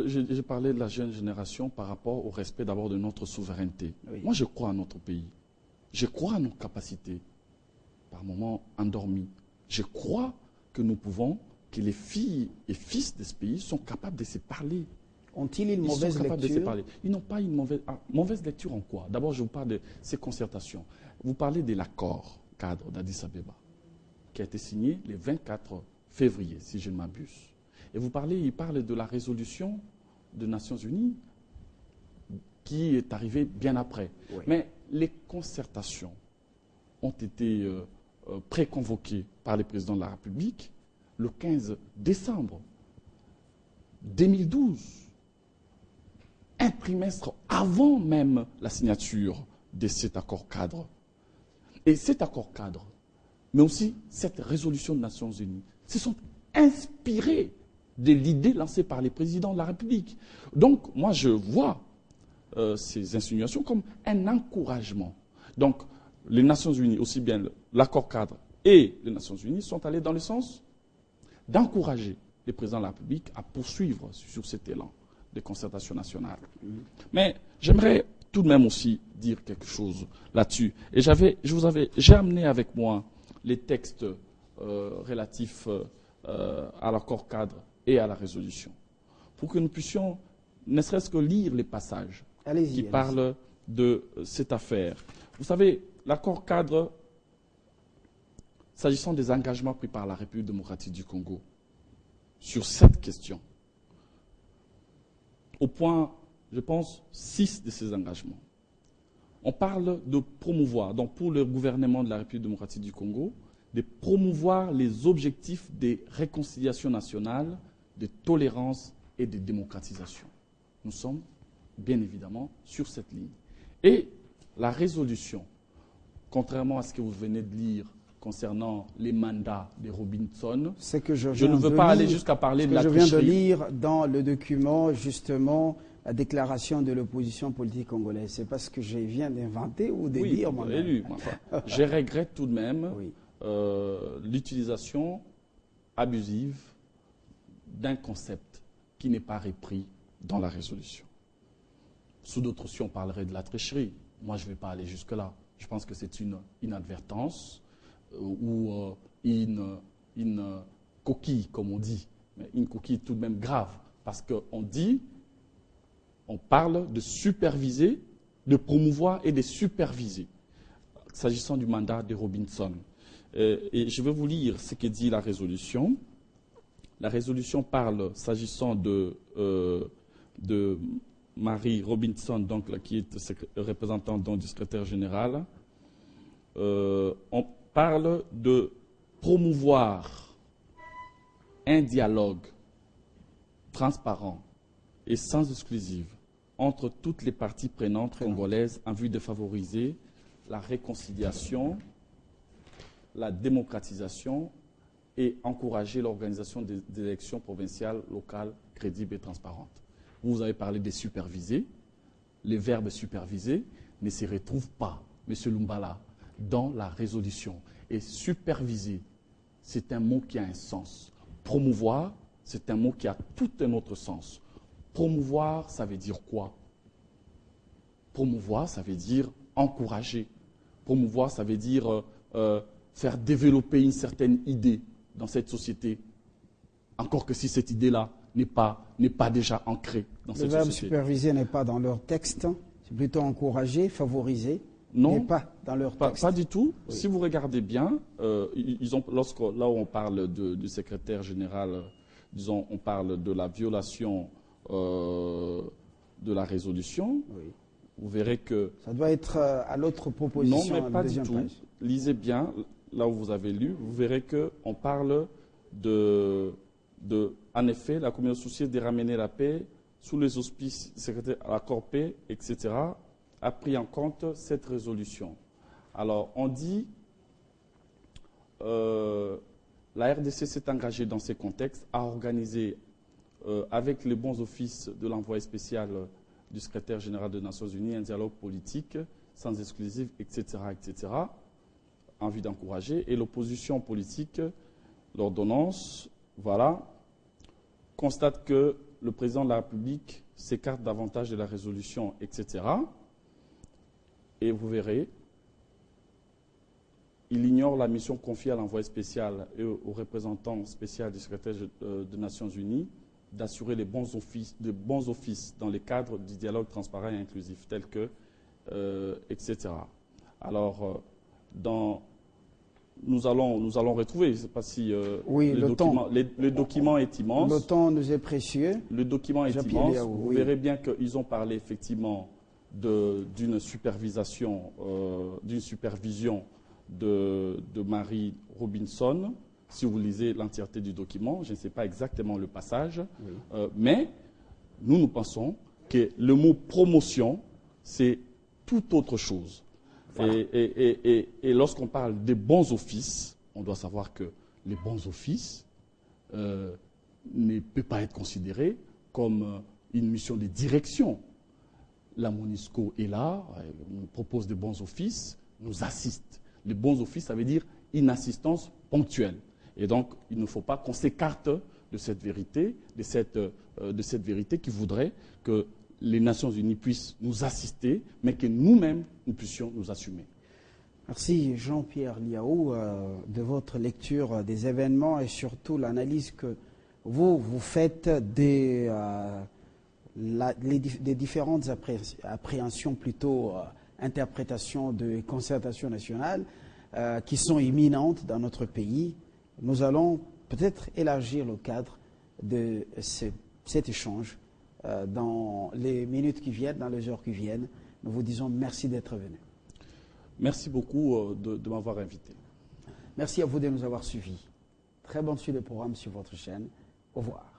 J'ai parlé de la jeune génération par rapport au respect d'abord de notre souveraineté. Oui. Moi, je crois à notre pays. Je crois à nos capacités, par moments endormies. Je crois que nous pouvons, que les filles et fils de ce pays sont capables de se parler. Ont-ils une Ils mauvaise sont capables de se lecture? parler. Ils n'ont pas une mauvaise lecture en quoi? D'abord, je vous parle de ces concertations. Vous parlez de l'accord cadre d'Addis Abeba, qui a été signé le 24 février, si je ne m'abuse. Et il parle de la résolution des Nations Unies qui est arrivée bien après. Oui. Mais les concertations ont été préconvoquées par le président de la République le 15 décembre 2012, un trimestre avant même la signature de cet accord cadre. Et cet accord cadre, mais aussi cette résolution des Nations Unies, se sont inspirés de l'idée lancée par les présidents de la République. Donc, moi, je vois ces insinuations comme un encouragement. Donc, les Nations Unies, aussi bien l'accord cadre et les Nations Unies, sont allés dans le sens d'encourager les présidents de la République à poursuivre sur cet élan de concertation nationale. Mais j'aimerais tout de même aussi dire quelque chose là-dessus. Et j'ai amené avec moi les textes relatifs à l'accord cadre et à la résolution, pour que nous puissions ne serait-ce que lire les passages qui parlent de cette affaire. Vous savez, l'accord cadre, s'agissant des engagements pris par la République démocratique du Congo sur cette question, au point, je pense, 6 de ces engagements, on parle de promouvoir, donc pour le gouvernement de la République démocratique du Congo, de promouvoir les objectifs de réconciliation nationale, de tolérance et de démocratisation. Nous sommes bien évidemment sur cette ligne. Et la résolution, contrairement à ce que vous venez de lire concernant les mandats de Robinson, je ne veux pas aller jusqu'à parler de la tricherie. Je viens de lire dans le document, justement, la déclaration de l'opposition politique congolaise. C'est pas ce que je viens d'inventer ou de dire moi-même. Enfin, je regrette tout de même l'utilisation abusive d'un concept qui n'est pas repris dans la résolution. Sous d'autres si on parlerait de la tricherie. Moi, je ne vais pas aller jusque-là. Je pense que c'est une inadvertance ou une coquille, comme on dit. Mais une coquille tout de même grave. Parce on parle de superviser, de promouvoir et de superviser, s'agissant du mandat de Robinson. Et je vais vous lire ce que dit la résolution. La résolution parle, s'agissant de Marie Robinson, donc, là, qui est représentante du secrétaire général. On parle de promouvoir un dialogue transparent et sans exclusive entre toutes les parties prenantes congolaises en vue de favoriser la réconciliation, la démocratisation et encourager l'organisation des élections provinciales, locales, crédibles et transparentes. Vous avez parlé des supervisés. Les verbes superviser ne se retrouvent pas, M. Lumbala, dans la résolution. Et superviser, c'est un mot qui a un sens. Promouvoir, c'est un mot qui a tout un autre sens. Promouvoir, ça veut dire quoi? Promouvoir, ça veut dire encourager. Promouvoir, ça veut dire faire développer une certaine idée dans cette société. Encore que si cette idée-là n'est pas déjà ancrée dans cette société. Le verbe superviser n'est pas dans leur texte, c'est plutôt encourager, favoriser. Non, n'est pas dans leur texte. Pas du tout. Oui. Si vous regardez bien, là où on parle du secrétaire général, disons, on parle de la violation de la résolution. Oui. Vous verrez que... Ça doit être à l'autre proposition. Non, mais pas du tout. Page. Lisez bien, là où vous avez lu, vous verrez qu'on parle en effet, la communauté sociale de ramener la paix sous les auspices du secrétaire à l'accord paix, etc., a pris en compte cette résolution. Alors, on dit, la RDC s'est engagée dans ces contextes à organiser, avec les bons offices de l'envoyé spécial du secrétaire général des Nations Unies, un dialogue politique sans exclusive, etc., etc., en vue d'encourager. Et l'opposition politique, l'ordonnance, voilà, constate que le président de la République s'écarte davantage de la résolution, etc. Et vous verrez, il ignore la mission confiée à l'envoyé spécial et au représentant spécial du secrétaire des Nations Unies d'assurer de bons offices dans les cadres du dialogue transparent et inclusif, tel que, etc. Alors, nous allons retrouver, je ne sais pas si oui, le document est immense. Le temps nous est précieux. Le document est immense. Vous verrez bien qu'ils ont parlé effectivement d'une supervision de Mary Robinson. Si vous lisez l'entièreté du document, je ne sais pas exactement le passage, mais nous pensons que le mot promotion, c'est tout autre chose. Voilà. Et lorsqu'on parle des bons offices, on doit savoir que les bons offices ne peuvent pas être considérés comme une mission de direction. La MONUSCO est là, nous propose des bons offices, nous assiste. Les bons offices, ça veut dire une assistance ponctuelle. Et donc, il ne faut pas qu'on s'écarte de cette vérité, de cette vérité qui voudrait que les Nations Unies puissent nous assister, mais que nous-mêmes, nous puissions nous assumer. Merci Jean-Pierre Liaou de votre lecture des événements et surtout l'analyse que vous faites des différentes appréhensions, plutôt interprétations de concertation nationale qui sont imminentes dans notre pays. Nous allons peut-être élargir le cadre de cet échange dans les minutes qui viennent, dans les heures qui viennent. Nous vous disons merci d'être venu. Merci beaucoup de m'avoir invité. Merci à vous de nous avoir suivis. Très bonne suite de programme sur votre chaîne. Au revoir.